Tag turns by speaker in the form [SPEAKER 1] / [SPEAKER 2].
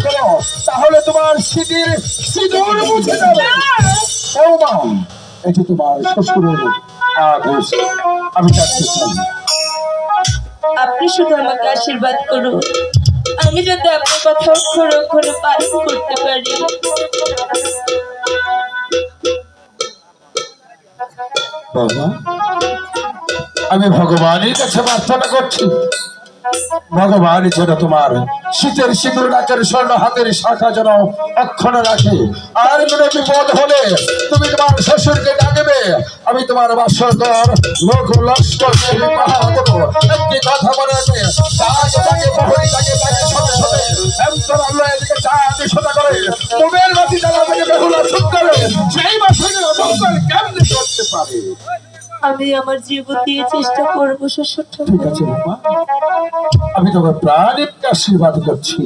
[SPEAKER 1] করো তাহলে তোমার স্মৃতির সিঁদুর মুছে যাবে। ও মা, এটি তোমার শ্বশুরের আদেশ, আমি যাচ্ছি চাই।
[SPEAKER 2] আপনি শুধু আমাকে আশীর্বাদ করুন, আমি যাতে আপনার কথা অক্ষরে অক্ষরে পালন করতে পারি।
[SPEAKER 1] বাবা, আমি ভগবানের কাছে প্রার্থনা করছি, ভগবান যেন তোমার শীতের সিঁদুর নাকের স্বর্ণ হাতের শাখা যেন অক্ষণ রাখে। আর কোনো বিপদ হলে তুমি তোমার শ্বশুরকে ডাকবে, আমি তোমার বাসরঘর লোক লস্কর পাহারা দেবো। একটি কথা মনে রাখবে, যাকে যাকে প্রহরী তাকে তাকে শত শত এমন আল্লাহ এদিকে চাঁদে সোজা করে মোমের বাতি জ্বালা থেকে বেহুলা শুট করে, সেই বাসরে অবস্থান কেমনি করতে পারে।
[SPEAKER 2] আমি আমার জীবন দিয়ে চেষ্টা করবো শ্বশুর
[SPEAKER 1] ঠিক
[SPEAKER 2] ঠাকুর।
[SPEAKER 1] আছে বাবা, আমি তোমার প্রাণে আশীর্বাদ করছি।